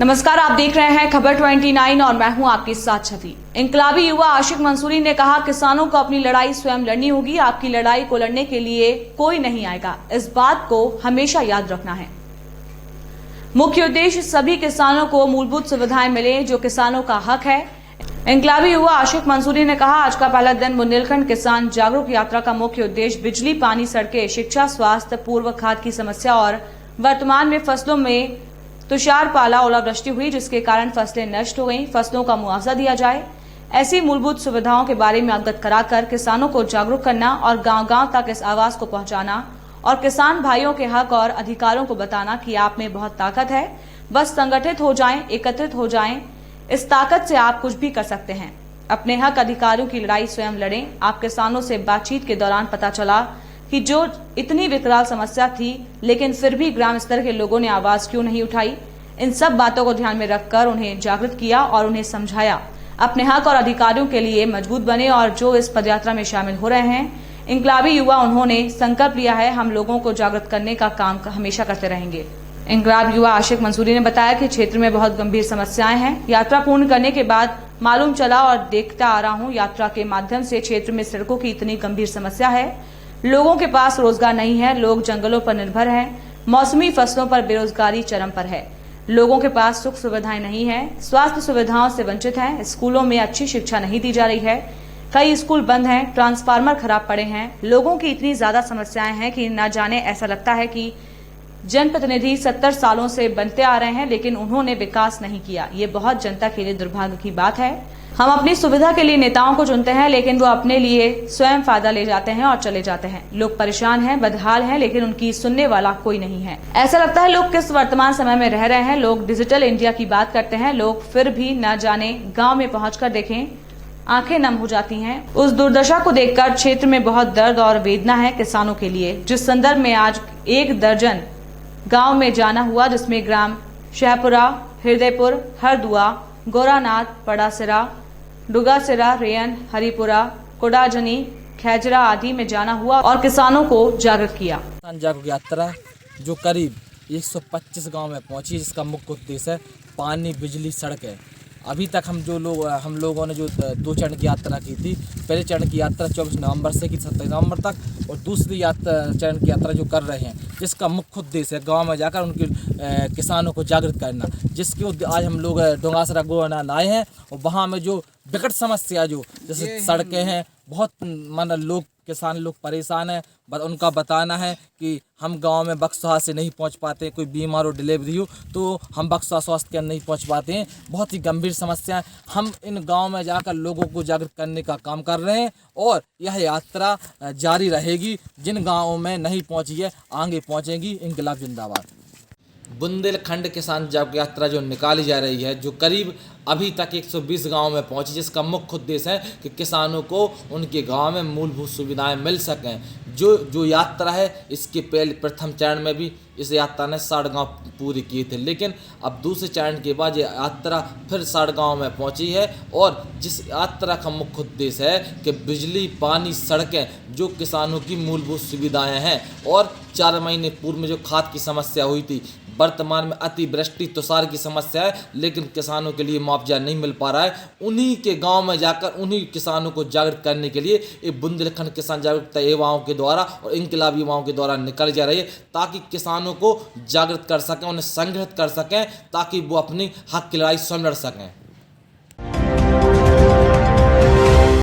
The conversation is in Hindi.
नमस्कार, आप देख रहे हैं खबर 29 और मैं हूं आपके साथ छवि। इनकलाबी युवा आशिक मंसूरी ने कहा, किसानों को अपनी लड़ाई स्वयं लड़नी होगी। आपकी लड़ाई को लड़ने के लिए कोई नहीं आएगा, इस बात को हमेशा याद रखना है। मुख्य उद्देश्य सभी किसानों को मूलभूत सुविधाएं मिले, जो किसानों का हक है। इनकलाबी युवा आशिक मंसूरी ने कहा, आज का पहला दिन बुंदेलखंड किसान जागरूक यात्रा का मुख्य उद्देश्य बिजली, पानी, सड़कें, शिक्षा, स्वास्थ्य, पूर्व खाद की समस्या और वर्तमान में फसलों में तुषार पाला ओलावृष्टि हुई, जिसके कारण फसलें नष्ट हो गईं, फसलों का मुआवजा दिया जाए। ऐसी मूलभूत सुविधाओं के बारे में अवगत कराकर किसानों को जागरूक करना और गांव-गांव तक इस आवाज को पहुंचाना और किसान भाइयों के हक और अधिकारों को बताना कि आप में बहुत ताकत है, बस संगठित हो जाएं, एकत्रित हो जाएं। इस ताकत से आप कुछ भी कर सकते हैं। अपने हक अधिकारों की लड़ाई स्वयं लड़ें। आप किसानों से बातचीत के दौरान पता चला कि जो इतनी विकराल समस्या थी, लेकिन फिर भी ग्राम स्तर के लोगों ने आवाज क्यों नहीं उठाई। इन सब बातों को ध्यान में रखकर उन्हें जागृत किया और उन्हें समझाया। अपने हक और अधिकारों के लिए मजबूत बने और जो इस पदयात्रा में शामिल हो रहे हैं इनकलाबी युवा, उन्होंने संकल्प लिया है, हम लोगों को जागृत करने का काम हमेशा करते रहेंगे। इनकलाब युवा आशिक मंसूरी ने बताया कि क्षेत्र में बहुत गंभीर समस्याएं हैं। यात्रा पूर्ण करने के बाद मालूम चला और देखता आ रहा हूं, यात्रा के माध्यम से क्षेत्र में सड़कों की इतनी गंभीर समस्या है। लोगों के पास रोजगार नहीं है, लोग जंगलों पर निर्भर हैं, मौसमी फसलों पर बेरोजगारी चरम पर है, लोगों के पास सुख सुविधाएं नहीं है, स्वास्थ्य सुविधाओं से वंचित हैं, स्कूलों में अच्छी शिक्षा नहीं दी जा रही है, कई स्कूल बंद हैं, ट्रांसफार्मर खराब पड़े हैं। लोगों की इतनी ज्यादा समस्याएं हैं कि न जाने ऐसा लगता है कि जनप्रतिनिधि 70 सालों से बनते आ रहे हैं, लेकिन उन्होंने विकास नहीं किया। ये बहुत जनता के लिए दुर्भाग्य की बात है। हम अपनी सुविधा के लिए नेताओं को चुनते हैं, लेकिन वो अपने लिए स्वयं फायदा ले जाते हैं और चले जाते हैं। लोग परेशान हैं, बदहाल हैं, लेकिन उनकी सुनने वाला कोई नहीं है। ऐसा लगता है लोग किस वर्तमान समय में रह रहे हैं। लोग डिजिटल इंडिया की बात करते हैं, लोग फिर भी न जाने गांव में पहुंचकर देखें, आंखें नम हो जाती हैं। उस दुर्दशा को देखकर क्षेत्र में बहुत दर्द और वेदना है किसानों के लिए, जिस संदर्भ में आज 1 दर्जन गांव में जाना हुआ, जिसमें ग्राम शहपुरा, हृदयपुर, हरदुआ, गोरानाथ, पड़ासिरा, डुगासिरा, रेयन, हरिपुरा, कोडाजनी, खैजरा आदि में जाना हुआ और किसानों को जागरूक किया। किसान जागरूक यात्रा जो करीब 125 गांव में पहुंची, जिसका मुख्य उद्देश्य है पानी, बिजली, सड़कें। अभी तक हम लोगों ने जो 2 चरण की यात्रा की थी, पहले चरण की यात्रा 24 नवंबर से की 27 नवंबर तक, और दूसरी चरण की यात्रा जो कर रहे हैं, जिसका मुख्य उद्देश्य है गांव में जाकर उनके किसानों को जागृत करना। जिसके आज हम लोग डोंगासरा गोरनाथ आए हैं, और वहाँ में जो विकट समस्या जो जैसे सड़कें हैं, बहुत लोग किसान लोग परेशान हैं। उनका बताना है कि हम गांव में बक्सवा से नहीं पहुंच पाते, कोई बीमार हो, डिलीवरी हो तो हम बक्सवा स्वास्थ्य केंद्र नहीं पहुंच पाते हैं। बहुत ही गंभीर समस्या है। हम इन गांव में जाकर लोगों को जागृत करने का काम कर रहे हैं और यह यात्रा जारी रहेगी। जिन गाँवों में नहीं पहुँची है आगे पहुँचेंगी। इनकलाब जिंदाबाद। बुंदेलखंड किसान जागरूक यात्रा जो निकाली जा रही है, जो करीब अभी तक 120 गांव में पहुंची, जिसका मुख्य उद्देश्य है कि किसानों को उनके गांव में मूलभूत सुविधाएं मिल सकें। जो यात्रा है, इसके पहले प्रथम चरण में भी इस यात्रा ने 60 गांव पूरे किए थे, लेकिन अब दूसरे चरण के बाद ये यात्रा फिर 60 गांव में पहुंची है। और जिस यात्रा का मुख्य उद्देश्य है कि बिजली, पानी, सड़कें, जो किसानों की मूलभूत सुविधाएं हैं। और 4 महीने पूर्व में जो खाद की समस्या हुई थी, वर्तमान में अतिवृष्टि, तुषार की समस्या है, लेकिन किसानों के लिए मुआवजा नहीं मिल पा रहा है। उन्हीं के गांव में जाकर उन्हीं किसानों को जागृत करने के लिए एक बुंदेलखंड किसान जागरूकता युवाओं के द्वारा और इनकलाबी युवाओं के द्वारा निकाली जा रही है, ताकि किसानों को जागृत कर सकें, उन्हें संगठित कर सकें, ताकि वो अपनी हक की लड़ाई स्वयं लड़ सकें।